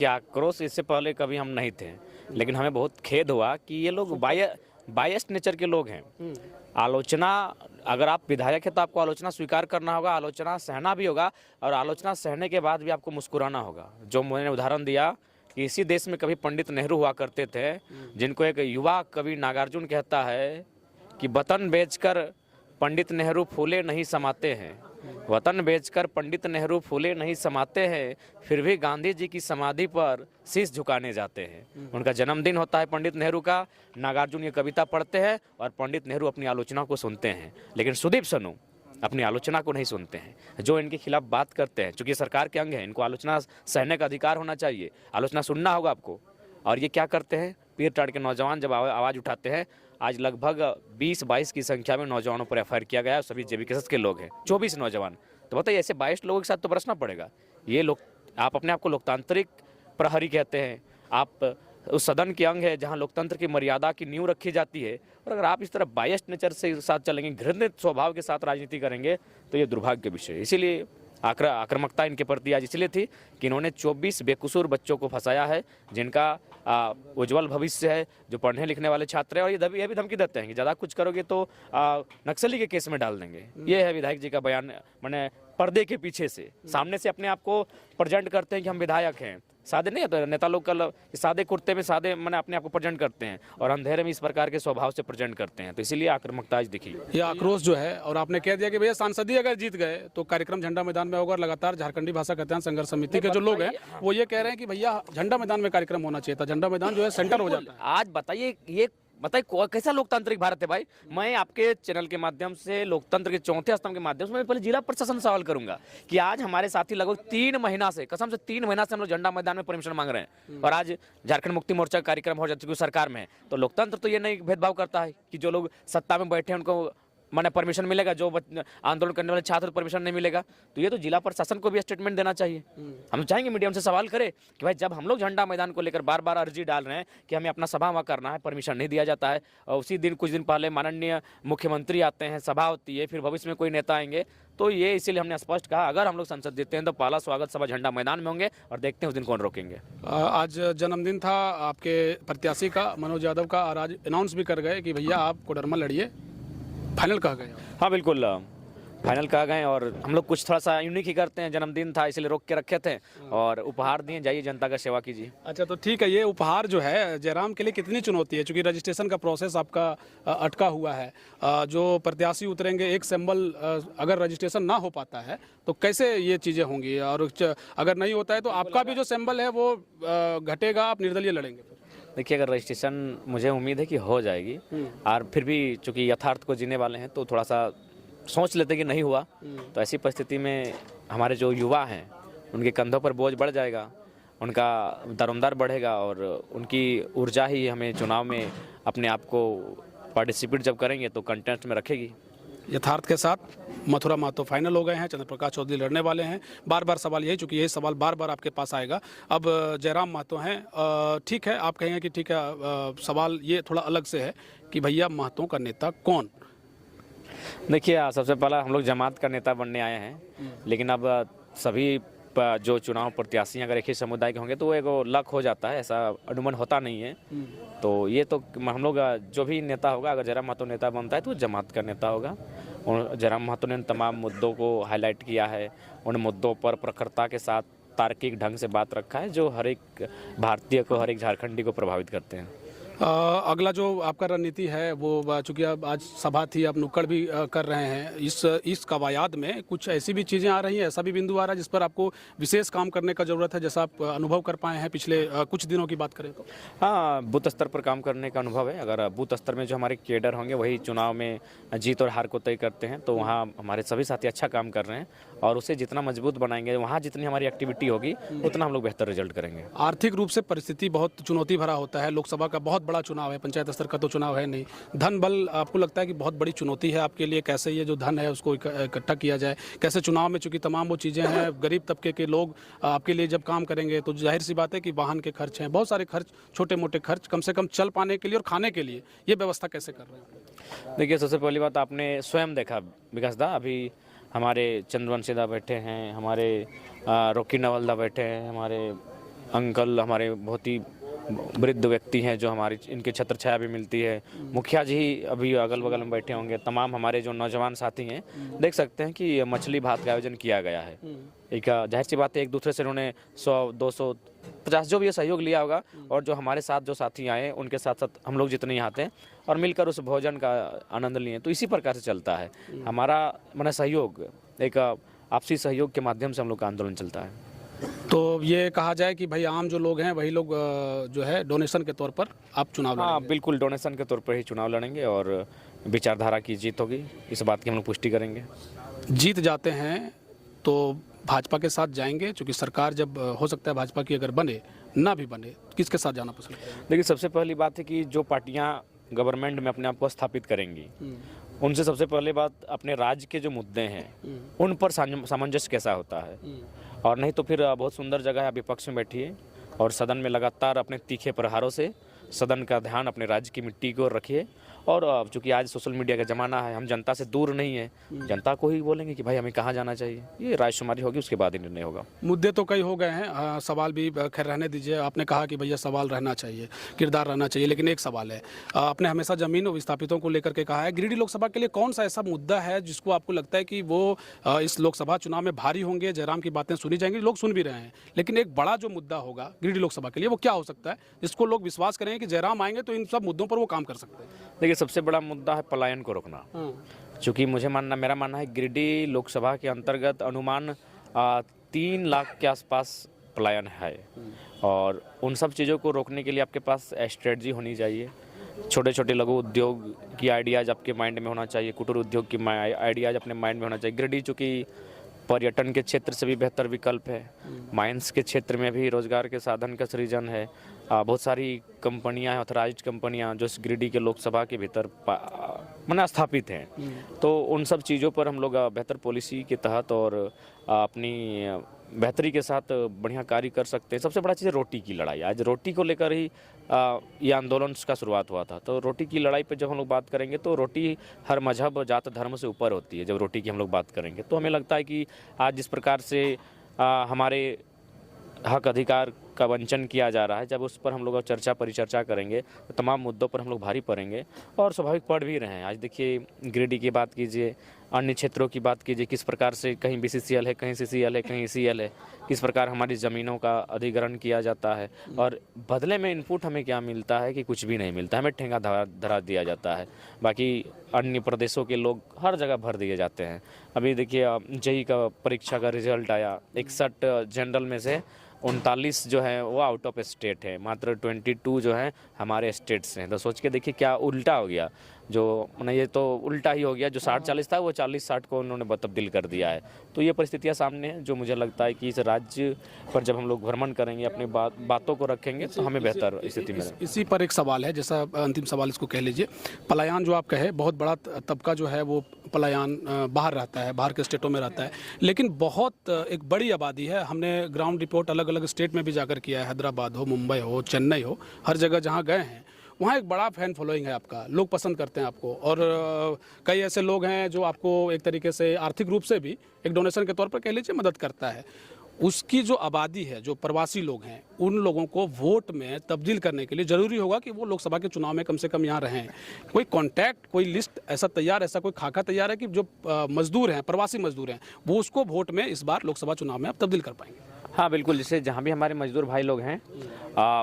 कि आक्रोश इससे पहले कभी हम नहीं थे, लेकिन हमें बहुत खेद हुआ कि ये लोग बायस्ड नेचर के लोग हैं। आलोचना, अगर आप विधायक हैं तो आपको आलोचना स्वीकार करना होगा, आलोचना सहना भी होगा, और आलोचना सहने के बाद भी आपको मुस्कुराना होगा। जो मैंने उदाहरण दिया कि इसी देश में कभी पंडित नेहरू हुआ करते थे, जिनको एक युवा कवि नागार्जुन कहता है कि वतन बेचकर पंडित नेहरू फूले नहीं समाते हैं, वतन बेचकर पंडित नेहरू फूले नहीं समाते हैं, फिर भी गांधी जी की समाधि पर शीश झुकाने जाते हैं। उनका जन्मदिन होता है पंडित नेहरू का, नागार्जुन ये कविता पढ़ते हैं और पंडित नेहरू अपनी आलोचना को सुनते हैं, लेकिन सुदीप सनू अपनी आलोचना को नहीं सुनते हैं। जो इनके खिलाफ बात करते हैं, चूंकि सरकार के अंग हैं, इनको आलोचना सहने का अधिकार होना चाहिए, आलोचना सुनना होगा आपको। और ये क्या करते हैं, पीर टाड़ के नौजवान जब आवाज़ उठाते हैं, आज लगभग 20-22 की संख्या में नौजवानों पर एफआईआर किया गया है, सभी जेबीकेएस के लोग हैं, 24 नौजवान। तो बताइए, ऐसे 22 लोगों के साथ तो बरसना पड़ेगा। ये लोग, आप अपने आप को लोकतांत्रिक प्रहरी कहते हैं, आप उस सदन के अंग है जहां लोकतंत्र की मर्यादा की नींव रखी जाती है, और अगर आप इस तरह बायस्ड नेचर से साथ चलेंगे, घृणित स्वभाव के साथ राजनीति करेंगे, तो ये दुर्भाग्य का विषय है। इसीलिए आक्रामकता इनके प्रति आज इसलिए थी कि इन्होंने 24 बेकसूर बच्चों को फंसाया है, जिनका उज्जवल भविष्य है, जो पढ़ने लिखने वाले छात्र हैं, और ये भी धमकी देते हैं कि ज़्यादा कुछ करोगे तो नक्सली के केस में डाल देंगे। ये है विधायक जी का बयान। मैंने पर्दे के पीछे से, सामने से अपने आप को प्रेजेंट करते हैं कि हम विधायक हैं, सादे नहीं होते नेता लोग, कल सादे कुर्ते में सादे मैंने अपने आप को प्रेजेंट करते हैं, और अंधेरे में इस प्रकार के स्वभाव से प्रेजेंट करते हैं। तो इसीलिए आक्रामकता आज दिखी। ये आक्रोश जो है, और आपने कह दिया कि भैया सांसदीय अगर जीत गए तो कार्यक्रम झंडा मैदान में होगा, और लगातार झारखंडी भाषा कल्याण संघर्ष समिति के जो लोग हैं वो ये कह रहे हैं कि भैया झंडा मैदान में कार्यक्रम होना चाहिए था, झंडा मैदान जो है सेंटर हो जाता है। आज बताइए, ये बताइए कैसा लोकतांत्रिक भारत है भाई। मैं आपके चैनल के माध्यम से, लोकतंत्र के चौथे स्तंभ के माध्यम से, मैं पहले जिला प्रशासन सवाल करूंगा कि आज हमारे साथी लगभग 3 महीना से, कसम से 3 महीना से हम लोग झंडा मैदान में परमिशन मांग रहे हैं, और आज झारखंड मुक्ति मोर्चा का कार्यक्रम हो जाता है सरकार में है। तो लोकतंत्र तो ये नहीं भेदभाव करता है कि जो लोग सत्ता में बैठे हैं उनको माने परमिशन मिलेगा, जो आंदोलन करने वाले छात्र परमिशन नहीं मिलेगा। तो ये तो जिला प्रशासन को भी स्टेटमेंट देना चाहिए। हम चाहेंगे मीडिया से सवाल करे कि भाई, जब हम लोग झंडा मैदान को लेकर बार बार अर्जी डाल रहे हैं कि हमें अपना सभा वहाँ करना है, परमिशन नहीं दिया जाता है, और उसी दिन कुछ दिन पहले माननीय मुख्यमंत्री आते हैं, सभा होती है, फिर भविष्य में कोई नेता आएंगे। तो ये इसीलिए हमने स्पष्ट कहा, अगर हम लोग संसद जीतते हैं तो पहला स्वागत सभा झंडा मैदान में होंगे, और देखते हैं उस दिन कौन रोकेंगे। आज जन्मदिन था आपके प्रत्याशी का, मनोज यादव का, और आज अनाउंस भी कर गए कि भैया आप कोडरमा लड़िए, फाइनल कहा गया। हाँ बिल्कुल, फाइनल कहा गए, और हम लोग कुछ थोड़ा सा यूनिक ही करते हैं। जन्मदिन था इसलिए रोक के रखे थे, और उपहार दिए, जाइए जनता का सेवा कीजिए। अच्छा, तो ठीक है, ये उपहार जो है जयराम के लिए कितनी चुनौती है, क्योंकि रजिस्ट्रेशन का प्रोसेस आपका अटका हुआ है। जो प्रत्याशी उतरेंगे, एक सिंबल अगर रजिस्ट्रेशन ना हो पाता है तो कैसे ये चीज़ें होंगी, और अगर नहीं होता है तो आपका भी जो सिंबल है वो घटेगा, आप निर्दलीय लड़ेंगे। देखिए, अगर रजिस्ट्रेशन, मुझे उम्मीद है कि हो जाएगी, और फिर भी चूंकि यथार्थ को जीने वाले हैं तो थोड़ा सा सोच लेते कि नहीं हुआ, तो ऐसी परिस्थिति में हमारे जो युवा हैं उनके कंधों पर बोझ बढ़ जाएगा, उनका दारोमदार बढ़ेगा, और उनकी ऊर्जा ही हमें चुनाव में अपने आप को पार्टिसिपेट जब करेंगे तो कंटेस्ट में रखेगी। यथार्थ के साथ मथुरा महतो फाइनल हो गए हैं, चंद्र प्रकाश चौधरी लड़ने वाले हैं। बार बार सवाल यही, चूंकि यही सवाल बार बार आपके पास आएगा। अब जयराम महतो हैं, ठीक है, आप कहेंगे कि ठीक है, सवाल ये थोड़ा अलग से है कि भैया महतो का नेता कौन। देखिए, सबसे पहला हम लोग जमात का नेता बनने आए हैं, लेकिन अब सभी जो चुनाव प्रत्याशी अगर एक ही समुदाय के होंगे तो वो एक लक हो जाता है, ऐसा अनुमान होता नहीं है। तो ये तो हम लोग, जो भी नेता होगा, अगर जयराम महतो नेता बनता है तो जमात का नेता होगा। और जयराम महतो ने तमाम मुद्दों को हाईलाइट किया है, उन मुद्दों पर प्रखरता के साथ तार्किक ढंग से बात रखा है, जो हर एक भारतीय को, हर एक झारखंडी को प्रभावित करते हैं। अगला जो आपका रणनीति है वो, चूंकि अब आज सभा थी, आप नुक्कड़ भी कर रहे हैं, इस कवायद में कुछ ऐसी भी चीज़ें आ रही हैं, ऐसा भी बिंदु आ रहा है जिस पर आपको विशेष काम करने का ज़रूरत है, जैसा आप अनुभव कर पाए हैं पिछले कुछ दिनों की बात करें तो। हाँ, बूथ स्तर पर काम करने का अनुभव है। अगर बूथ स्तर में जो हमारे कैडर होंगे वही चुनाव में जीत और हार को तय करते हैं, तो वहाँ हमारे सभी साथी अच्छा काम कर रहे हैं, और उसे जितना मजबूत बनाएंगे, वहाँ जितनी हमारी एक्टिविटी होगी उतना हम लोग बेहतर रिजल्ट करेंगे। आर्थिक रूप से परिस्थिति बहुत चुनौती भरा होता है, लोकसभा का बहुत बड़ा चुनाव है, पंचायत स्तर का तो चुनाव है नहीं। धन बल आपको लगता है कि बहुत बड़ी चुनौती है आपके लिए, कैसे ये जो धन है उसको इकट्ठा किया जाए, कैसे चुनाव में, चूंकि तमाम वो चीज़ें हैं, गरीब तबके के लोग आपके लिए जब काम करेंगे तो जाहिर सी बात है कि वाहन के खर्च हैं, बहुत सारे खर्च, छोटे मोटे खर्च, कम से कम चल पाने के लिए और खाने के लिए ये व्यवस्था कैसे कर रहे हैं। देखिए, सबसे पहली बात आपने स्वयं देखा विकास दा, अभी हमारे चंद्रवंशी दा बैठे हैं, हमारे रॉकी नवल दा बैठे हैं, हमारे अंकल हमारे बहुत ही वृद्ध व्यक्ति हैं जो हमारी इनके छत्र छाया भी मिलती है। मुखिया जी अभी अगल बगल में बैठे होंगे। तमाम हमारे जो नौजवान साथी हैं, देख सकते हैं कि मछली भात का आयोजन किया गया है। एक जाहिर सी बात है, एक दूसरे से उन्होंने 100, 200, 50 जो भी ये सहयोग लिया होगा, और जो हमारे साथ जो साथी आए उनके साथ साथ हम लोग जितने यहाँ थे और मिलकर उस भोजन का आनंद लिए। तो इसी प्रकार से चलता है हमारा माने सहयोग, एक आपसी सहयोग के माध्यम से हम लोग का आंदोलन चलता है। तो ये कहा जाए कि भाई आम जो लोग हैं वही लोग जो है डोनेशन के तौर पर आप चुनाव हाँ लड़ेंगे। बिल्कुल, डोनेशन के तौर पर ही चुनाव लड़ेंगे और विचारधारा की जीत होगी, इस बात की हम लोग पुष्टि करेंगे। जीत जाते हैं तो भाजपा के साथ जाएंगे, क्योंकि सरकार जब हो सकता है भाजपा की अगर बने ना भी बने, किसके साथ जाना पसंद करेंगे? देखिए, सबसे पहली बात है कि जो पार्टियां गवर्नमेंट में अपने आप को स्थापित करेंगी, उनसे सबसे पहले बात अपने राज्य के जो मुद्दे हैं उन पर सामंजस्य कैसा होता है। और नहीं तो फिर बहुत सुंदर जगह है, विपक्ष में बैठिए और सदन में लगातार अपने तीखे प्रहारों से सदन का ध्यान अपने राज्य की मिट्टी की ओर रखिए। और चूंकि आज सोशल मीडिया का ज़माना है, हम जनता से दूर नहीं है, जनता को ही बोलेंगे कि भाई हमें कहाँ जाना चाहिए। ये रायशुमारी होगी, उसके बाद ही निर्णय होगा। मुद्दे तो कई हो गए हैं, सवाल भी खैर रहने दीजिए। आपने कहा कि भैया सवाल रहना चाहिए, किरदार रहना चाहिए, लेकिन एक सवाल है, आपने हमेशा जमीन विस्थापितों को लेकर के कहा है। गिरिडीह लोकसभा के लिए कौन सा ऐसा मुद्दा है जिसको आपको लगता है कि वो इस लोकसभा चुनाव में भारी होंगे? जयराम की बातें सुनी जाएंगी, लोग सुन भी रहे हैं, लेकिन एक बड़ा जो मुद्दा होगा गिरिडीह लोकसभा के लिए वो क्या हो सकता है जिसको लोग विश्वास करेंगे कि जयराम आएंगे तो इन सब मुद्दों पर वो काम कर सकते हैं? देखिए, सबसे बड़ा मुद्दा है पलायन को रोकना। चूँकि मेरा मानना है गिरिडीह लोकसभा के अंतर्गत अनुमान 3 लाख के आसपास पलायन है, और उन सब चीज़ों को रोकने के लिए आपके पास स्ट्रेटजी होनी चाहिए। छोटे छोटे लघु उद्योग की आइडियाज़ आपके माइंड में होना चाहिए, कुटीर उद्योग की आइडियाज़ अपने माइंड में होना चाहिए। गिरिडीह चूँकि पर्यटन के क्षेत्र से भी बेहतर विकल्प है, माइंस के क्षेत्र में भी रोजगार के साधन का सृजन है। बहुत सारी कंपनियां हैं, ऑथराइज्ड कंपनियां जो गिरिडीह के लोकसभा के भीतर माने स्थापित हैं। तो उन सब चीज़ों पर हम लोग बेहतर पॉलिसी के तहत और अपनी बेहतरी के साथ बढ़िया कार्य कर सकते हैं। सबसे बड़ा चीज़ है रोटी की लड़ाई। आज रोटी को लेकर ही ये आंदोलन का शुरुआत हुआ था। तो रोटी की लड़ाई पे जब हम लोग बात करेंगे तो रोटी हर मजहब, जात, धर्म से ऊपर होती है। जब रोटी की हम लोग बात करेंगे तो हमें लगता है कि आज जिस प्रकार से हमारे हक अधिकार का वंचन किया जा रहा है, जब उस पर हम लोग चर्चा परिचर्चा करेंगे तो तमाम मुद्दों पर हम लोग भारी पड़ेंगे, और स्वाभाविक पड़ भी रहे हैं। आज देखिए, गिरिडीह की बात कीजिए, अन्य क्षेत्रों की बात कीजिए, किस प्रकार से कहीं BCCL है, कहीं CCL है, कहीं ECL है, किस प्रकार हमारी ज़मीनों का अधिग्रहण किया जाता है, और बदले में इनपुट हमें क्या मिलता है कि कुछ भी नहीं मिलता, हमें ठेंगा धरा दिया जाता है। बाकी अन्य प्रदेशों के लोग हर जगह भर दिए जाते हैं। अभी देखिए, JEE का परीक्षा का रिजल्ट आया, 61 जनरल में से 39 जो है वो आउट ऑफ स्टेट है, मात्र 22 जो है हमारे स्टेट से हैं। तो सोच के देखिए क्या उल्टा हो गया। जो मैंने ये तो उल्टा ही हो गया, जो 60-40 था वो 40-60 को उन्होंने तब्दील कर दिया है। तो ये परिस्थितियाँ सामने हैं, जो मुझे लगता है कि इस राज्य पर जब हम लोग भ्रमण करेंगे, अपनी बातों को रखेंगे तो हमें बेहतर स्थिति में। इसी पर एक सवाल है, जैसा अंतिम सवाल इसको कह लीजिए। पलायन जो आप कहे, बहुत बड़ा तबका जो है वो पलायन बाहर रहता है, बाहर के स्टेटों में रहता है, लेकिन बहुत एक बड़ी आबादी है। हमने ग्राउंड रिपोर्ट अलग अलग स्टेट में भी जाकर किया है, हैदराबाद हो, मुंबई हो, चेन्नई हो, हर जगह जहाँ गए हैं वहाँ एक बड़ा फैन फॉलोइंग है आपका, लोग पसंद करते हैं आपको। और कई ऐसे लोग हैं जो आपको एक तरीके से आर्थिक रूप से भी एक डोनेशन के तौर पर कह लीजिए मदद करता है। उसकी जो आबादी है, जो प्रवासी लोग हैं, उन लोगों को वोट में तब्दील करने के लिए ज़रूरी होगा कि वो लोकसभा के चुनाव में कम से कम यहाँ रहें। कोई कॉन्टैक्ट, कोई लिस्ट ऐसा तैयार, ऐसा कोई खाका तैयार है कि जो मजदूर हैं, प्रवासी मजदूर हैं, वो उसको वोट में इस बार लोकसभा चुनाव में आप तब्दील कर पाएंगे? हाँ बिल्कुल, जैसे जहाँ भी हमारे मजदूर भाई लोग हैं,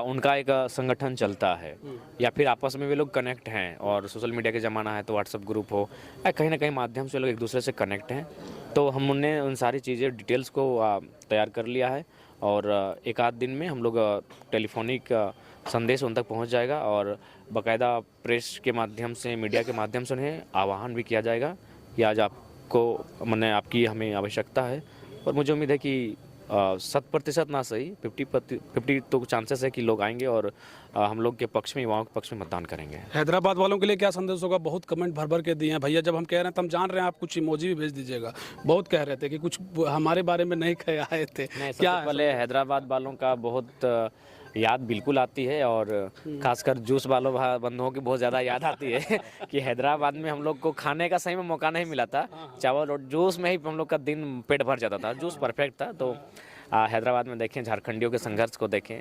उनका एक संगठन चलता है, या फिर आपस में वे लोग कनेक्ट हैं, और सोशल मीडिया के ज़माना है तो व्हाट्सएप ग्रुप हो या कहीं ना कहीं माध्यम से लोग एक दूसरे से कनेक्ट हैं। तो हमने उन सारी चीज़ें डिटेल्स को तैयार कर लिया है, और एक आध दिन में हम लोग टेलीफोनिक संदेश उन तक पहुँच जाएगा, और बाकायदा प्रेस के माध्यम से, मीडिया के माध्यम से उन्हें आह्वान भी किया जाएगा कि आज आपको आपकी हमें आवश्यकता है। और मुझे उम्मीद है कि 100% ना सही 50 तो चांसेस है कि लोग आएंगे और हम लोग के पक्ष में, युवाओं के पक्ष में मतदान करेंगे। हैदराबाद वालों के लिए क्या संदेश होगा? बहुत कमेंट भर भर के दिए हैं भैया, जब हम कह रहे हैं तो हम जान रहे हैं, आप कुछ इमोजी भी भेज दीजिएगा। बहुत कह रहे थे कि कुछ हमारे बारे में नहीं कह आए थे। क्या पहले हैदराबाद वालों का बहुत याद बिल्कुल आती है, और खासकर जूस वालों बंधुओं की बहुत ज़्यादा याद आती है कि हैदराबाद में हम लोग को खाने का सही में मौका नहीं मिला था। चावल और जूस में ही हम लोग का दिन पेट भर जाता था, जूस परफेक्ट था। तो हैदराबाद में देखें, झारखंडियों के संघर्ष को देखें।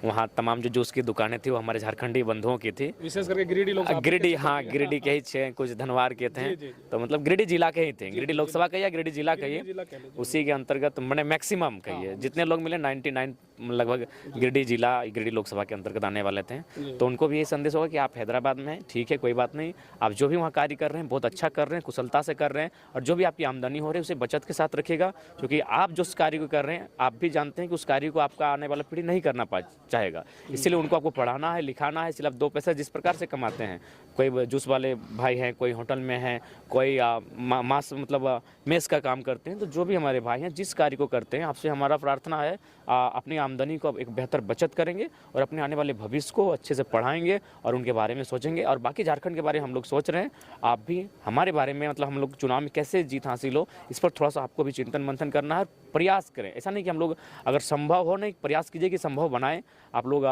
वहाँ तमाम जो जूस की दुकानें थी वो हमारे झारखंडी बंधुओं की थी। विशेष करके गिरिडीह लोग गिरिडीह, हाँ गिरिडीह के ही थे, कुछ धनवार के थे, तो मतलब गिरिडीह जिला के ही थे। गिरिडीह लोकसभा कहिए या गिरिडीह जिला कहिए, उसी के अंतर्गत मैंने मैक्सिमम कहिए जितने लोग मिले 99 लगभग गिरिडीह जिला, गिरिडीह लोकसभा के अंतर्गत आने वाले थे। तो उनको भी यही संदेश होगा कि आप हैदराबाद में ठीक है, कोई बात नहीं, आप जो भी वहाँ कार्य कर रहे हैं बहुत अच्छा कर रहे हैं, कुशलता से कर रहे हैं, और जो भी आपकी आमदनी हो रही है उसे बचत के साथ रखिएगा, क्योंकि आप जो उस कार्य को कर रहे हैं आप भी जानते हैं कि उस कार्य को आपका आने वाला पीढ़ी नहीं करना चाहेगा। इसीलिए उनको आपको पढ़ाना है, लिखाना है, सिर्फ 2 पैसे जिस प्रकार से कमाते हैं, कोई जूस वाले भाई हैं, कोई होटल में हैं, कोई मास मतलब मेस का काम करते हैं, तो जो भी हमारे भाई हैं जिस कार्य को करते हैं, आपसे हमारा प्रार्थना है अपनी आमदनी को एक बेहतर बचत करेंगे और अपने आने वाले भविष्य को अच्छे से पढ़ाएंगे और उनके बारे में सोचेंगे। और बाकी झारखंड के बारे में हम लोग सोच रहे हैं, आप भी हमारे बारे में मतलब हम लोग चुनाव में कैसे जीत हासिल हो, इस पर थोड़ा सा आपको भी चिंतन मंथन करना है, प्रयास करें। ऐसा नहीं कि हम लोग अगर संभव हो, नहीं, प्रयास कीजिए कि संभव बनाएं। आप लोग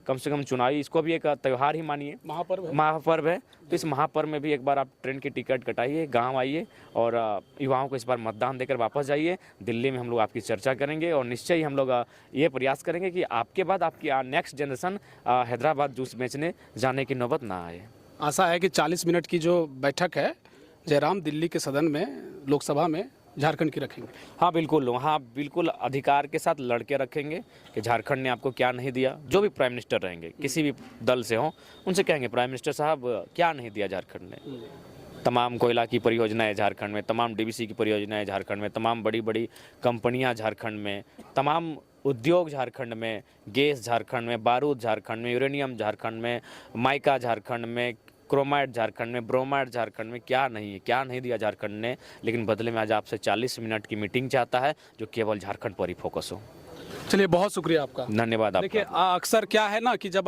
कम से कम चुनावी इसको भी एक त्यौहार ही मानिए, महापर्व है। तो इस महापर्व में भी एक बार आप ट्रेन की टिकट कटाइए, गांव आइए और युवाओं को इस बार मतदान देकर वापस जाइए। दिल्ली में हम लोग आपकी चर्चा करेंगे और निश्चय ही हम लोग ये प्रयास करेंगे कि आपके बाद आपकी नेक्स्ट जनरेशन हैदराबाद जूस बेचने जाने की नौबत ना आए। आशा है कि 40 मिनट की जो बैठक है जयराम दिल्ली के सदन में, लोकसभा में, झारखंड की रखेंगे। हाँ बिल्कुल, वहाँ बिल्कुल अधिकार के साथ लड़के रखेंगे कि झारखंड ने आपको क्या नहीं दिया। जो भी प्राइम मिनिस्टर रहेंगे किसी भी दल से हों, उनसे कहेंगे प्राइम मिनिस्टर साहब क्या नहीं दिया झारखंड ने। तमाम कोयला की परियोजनाएं झारखंड में, तमाम डीवीसी की परियोजनाएं झारखंड में, तमाम बड़ी बड़ी कंपनियां झारखंड में, तमाम उद्योग झारखंड में, गैस झारखंड में, बारूद झारखंड में, यूरेनियम झारखंड में, माइका झारखंड में, क्रोमाइट झारखंड में, ब्रोमाइट झारखंड में, क्या नहीं है, क्या नहीं दिया झारखंड ने। लेकिन बदले में आज आपसे 40 मिनट की मीटिंग चाहता है जो केवल झारखंड पर ही फोकस हो। चलिए, बहुत शुक्रिया आपका, धन्यवाद आपका। देखिए अक्सर क्या है ना कि जब